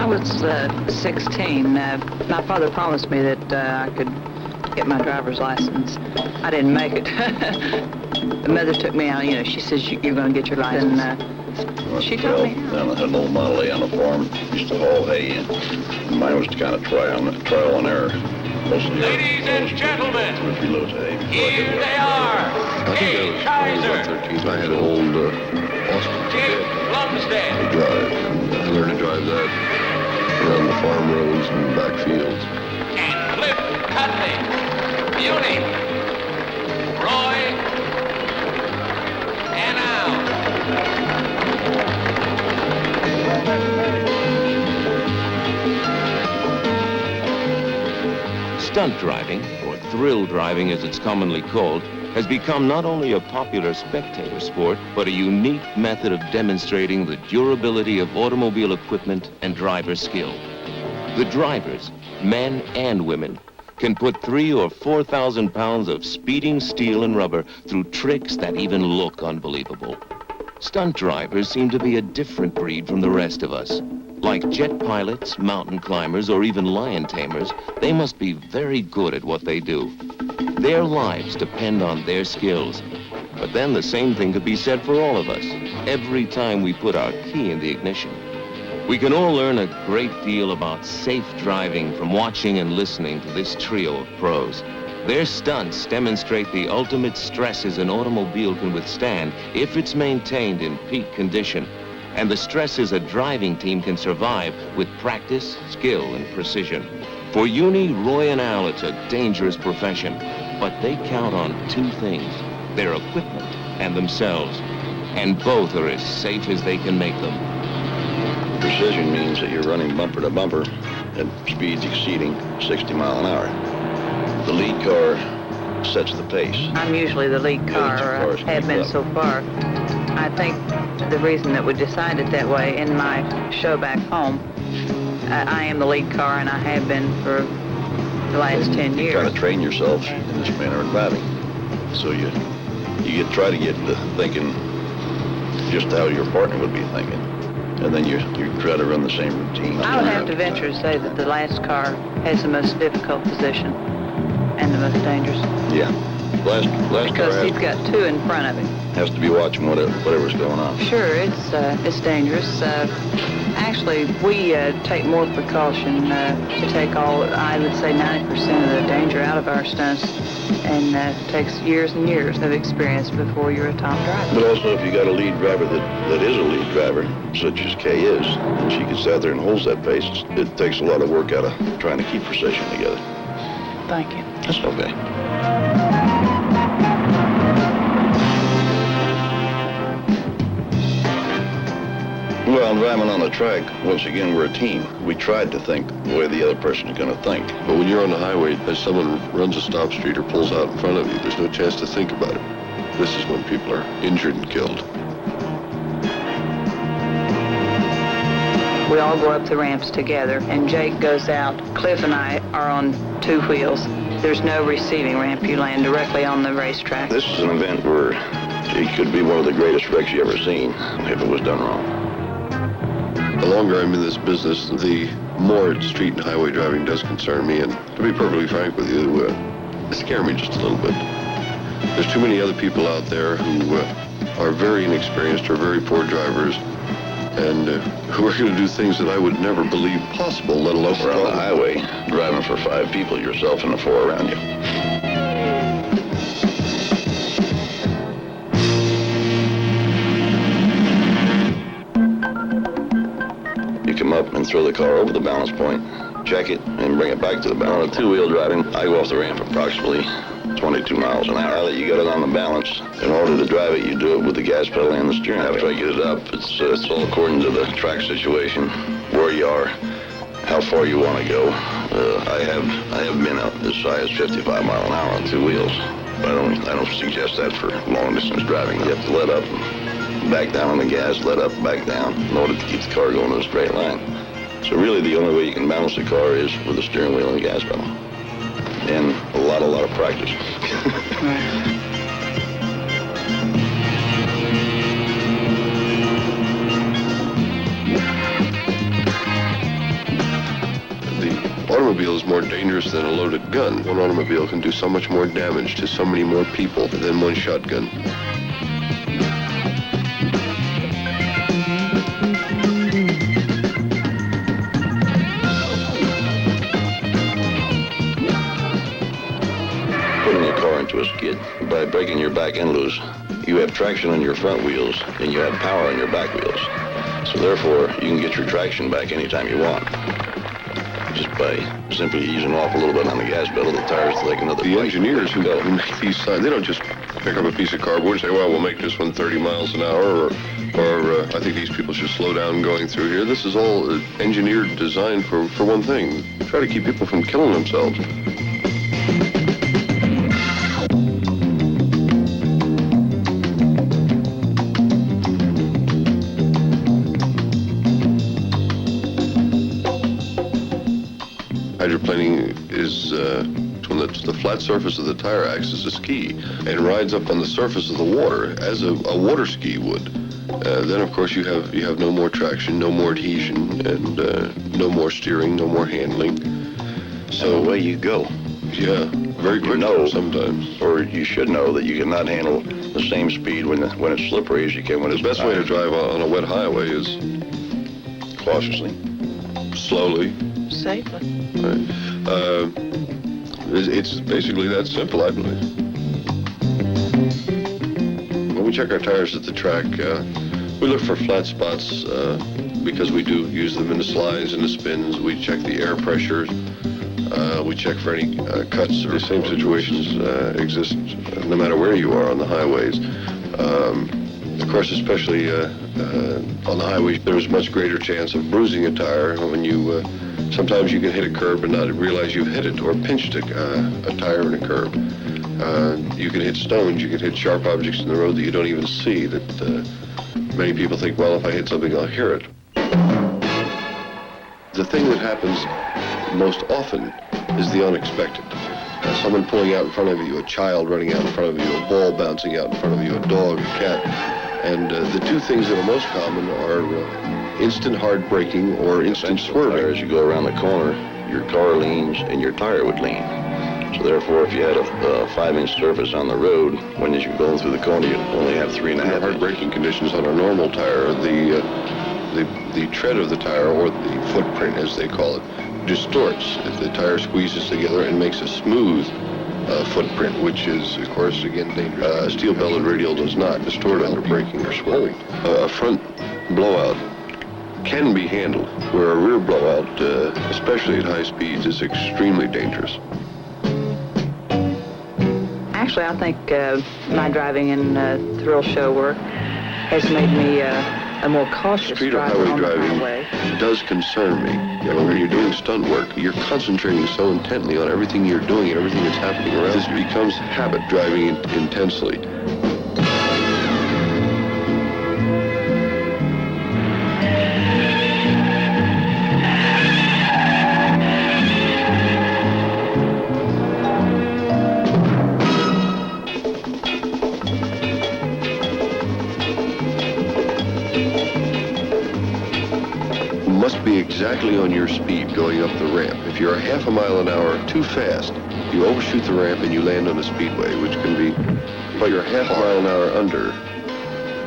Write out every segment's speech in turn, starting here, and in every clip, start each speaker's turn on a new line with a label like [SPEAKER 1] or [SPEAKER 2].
[SPEAKER 1] I was 16. My father promised me that I could get my driver's license. I didn't make it. The mother took me out, you know, she says, you're going to get your license. And she taught me how.
[SPEAKER 2] Down at an old Model A on the farm, used to haul hay in. And mine was kind of trial and error.
[SPEAKER 3] Ladies and gentlemen, here they are. Kaye Kaiser.
[SPEAKER 4] I had an old Austin
[SPEAKER 3] Plumstead.
[SPEAKER 4] to drive, and I learned to drive that around the farm roads and back fields.
[SPEAKER 3] And Cliff Cudney. Uni. Roy. And out.
[SPEAKER 5] Stunt driving, or thrill driving as it's commonly called, has become not only a popular spectator sport, but a unique method of demonstrating the durability of automobile equipment and driver skill. The drivers, men and women, can put 3,000 or 4,000 pounds of speeding steel and rubber through tricks that even look unbelievable. Stunt drivers seem to be a different breed from the rest of us. Like jet pilots, mountain climbers, or even lion tamers, they must be very good at what they do. Their lives depend on their skills. But then the same thing could be said for all of us, every time we put our key in the ignition. We can all learn a great deal about safe driving from watching and listening to this trio of pros. Their stunts demonstrate the ultimate stresses an automobile can withstand if it's maintained in peak condition, and the stresses a driving team can survive with practice, skill, and precision. For Uni, Roy, and Al, it's a dangerous profession, but they count on two things, their equipment and themselves, and both are as safe as they can make them.
[SPEAKER 2] Precision means that you're running bumper to bumper at speeds exceeding 60 miles an hour. The lead car sets the pace.
[SPEAKER 1] I'm usually the lead car, or have been so far. I think the reason that we decided that way, in my show back home, I am the lead car, and I have been for the last 10 years.
[SPEAKER 2] You kind of train yourself in this manner of driving. So you try to get to thinking just how your partner would be thinking. And then you try to run the same routine.
[SPEAKER 1] I would have to venture to say that the last car has the most difficult position and the most dangerous.
[SPEAKER 2] Yeah. Last
[SPEAKER 1] because
[SPEAKER 2] car
[SPEAKER 1] he's got two in front of him.
[SPEAKER 2] Has to be watching whatever's going on.
[SPEAKER 1] Sure, it's dangerous. Actually, we take more precaution to take I would say 90% of the danger out of our stunts, and it takes years and years of experience before you're a top driver.
[SPEAKER 2] But also, if you got a lead driver that is a lead driver, such as Kay is, and she gets out there and holds that pace, it takes a lot of work out of trying to keep precision together.
[SPEAKER 1] Thank you.
[SPEAKER 2] That's okay. Well, driving on the track, once again, we're a team. We tried to think the way the other person is going to think.
[SPEAKER 4] But when you're on the highway, if someone runs a stop street or pulls out in front of you, there's no chance to think about it. This is when people are injured and killed.
[SPEAKER 1] We all go up the ramps together, and Jake goes out. Cliff and I are on two wheels. There's no receiving ramp. You land directly on the racetrack.
[SPEAKER 2] This is an event where it could be one of the greatest wrecks you ever seen if it was done wrong.
[SPEAKER 4] The longer I'm in this business, the more street and highway driving does concern me, and to be perfectly frank with you, it scares me just a little bit. There's too many other people out there who are very inexperienced or very poor drivers, and who are going to do things that I would never believe possible, let alone
[SPEAKER 2] We're on the highway, driving for 5 people, yourself and the 4 around you. You come up and throw the car over the balance point, check it, and bring it back to the balance. On a 2-wheel driving, I go off the ramp approximately 22 miles an hour. Now that you got it on the balance, in order to drive it, you do it with the gas pedal and the steering wheel. After I get it up, it's all according to the track situation, where you are, how far you want to go. I have been up as high as 55 miles an hour on 2 wheels, but I don't suggest that for long distance driving. You have to let up, back down on the gas, let up, back down, in order to keep the car going in a straight line. So really the only way you can balance the car is with the steering wheel and the gas pedal. And a lot of practice.
[SPEAKER 4] automobile is more dangerous than a loaded gun. One automobile can do so much more damage to so many more people than one shotgun.
[SPEAKER 2] Putting your car into a skid, by breaking your back end loose, you have traction on your front wheels and you have power on your back wheels. So therefore, you can get your traction back anytime you want. Just by simply easing off a little bit on the gas pedal, the tires take another
[SPEAKER 4] The
[SPEAKER 2] bite.
[SPEAKER 4] engineers who make these signs, they don't just pick up a piece of cardboard and say, well, we'll make this one 30 miles an hour, or I think these people should slow down going through here. This is all engineered, designed for one thing. Try to keep people from killing themselves. Hydroplaning is when the flat surface of the tire acts as a ski and rides up on the surface of the water as a water ski would. Then, of course, you have no more traction, no more adhesion, and no more steering, no more handling.
[SPEAKER 2] So away you go.
[SPEAKER 4] Yeah, very quickly sometimes.
[SPEAKER 2] Or you should know that you cannot handle the same speed when it's slippery as you can when it's
[SPEAKER 4] The best way to drive on a wet highway is
[SPEAKER 2] cautiously,
[SPEAKER 4] slowly.
[SPEAKER 1] Safely.
[SPEAKER 4] Right. It's basically that simple, I believe. When we check our tires at the track, we look for flat spots because we do use them in the slides and the spins. We check the air pressure. We check for any cuts. The same situations exist no matter where you are on the highways. Of course, especially on the highway, there's much greater chance of bruising a tire when you sometimes you can hit a curb and not realize you've hit it, or pinched a tire in a curb. You can hit stones, you can hit sharp objects in the road that you don't even see, that many people think, well, if I hit something, I'll hear it. The thing that happens most often is the unexpected. Someone pulling out in front of you, a child running out in front of you, a ball bouncing out in front of you, a dog, a cat. And the two things that are most common are instant hard braking or instant swerving.
[SPEAKER 2] As you go around the corner, your car leans and your tire would lean. So therefore, if you had a 5-inch surface on the road, when as you're going through the corner, you only have 3.5
[SPEAKER 4] Under hard braking conditions on a normal tire, the tread of the tire, or the footprint as they call it, distorts if the tire squeezes together and makes a smooth footprint, which is, of course, again, dangerous. Steel belted radial does not distort under braking or swerving. A front blowout can be handled, where a rear blowout, especially at high speeds, is extremely dangerous.
[SPEAKER 1] Actually, I think my driving in thrill show work has made me a more cautious
[SPEAKER 4] Street or
[SPEAKER 1] driver
[SPEAKER 4] highway
[SPEAKER 1] on the
[SPEAKER 4] driving
[SPEAKER 1] highway.
[SPEAKER 4] does concern me. You know, when you're doing stunt work, you're concentrating so intently on everything you're doing and everything that's happening around. This becomes habit driving intensely. Must be exactly on your speed going up the ramp. If you're a half a mile an hour too fast, you overshoot the ramp and you land on a speedway, which can be, but you're half a mile an hour under,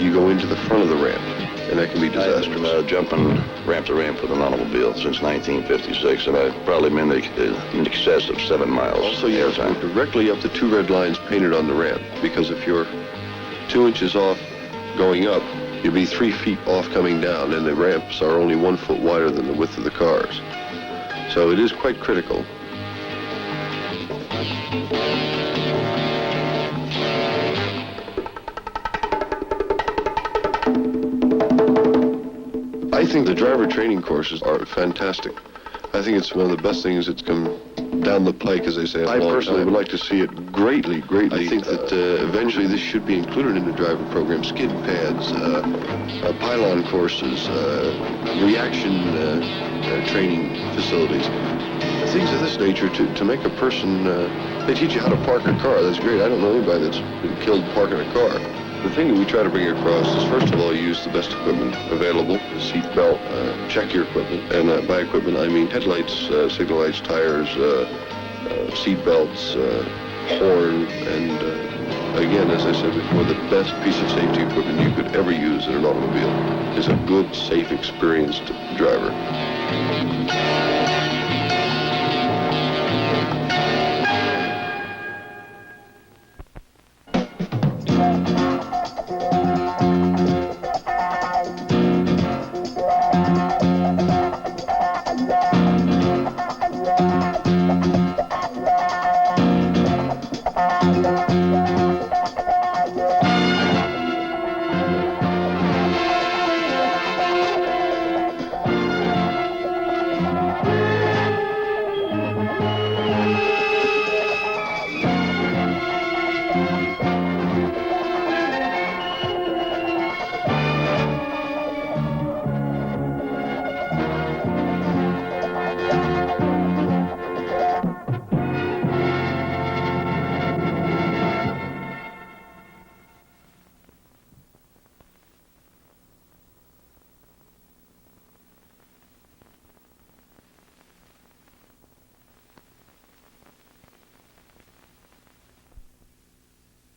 [SPEAKER 4] you go into the front of the ramp, and that can be disastrous.
[SPEAKER 2] I've been jumping ramp to ramp with an automobile since 1956, and I've probably been in excess of 7 miles.
[SPEAKER 4] Also, you have to go directly up the 2 red lines painted on the ramp, because if you're 2 inches off going up, you'd be 3 feet off coming down, and the ramps are only 1 foot wider than the width of the cars. So it is quite critical. I think the driver training courses are fantastic. I think it's one of the best things that's come down the pike, as they say. I personally would like to see it greatly. I think that eventually this should be included in the driver program. Skid pads, pylon courses, reaction training facilities, things of this nature to make a person. They teach you how to park a car. That's great. I don't know anybody that's been killed parking a car. The thing that we try to bring across is, first of all, use the best equipment available, seat belt, check your equipment. And by equipment, I mean headlights, signal lights, tires, seat belts, horn, and again, as I said before, the best piece of safety equipment you could ever use in an automobile is a good, safe, experienced driver.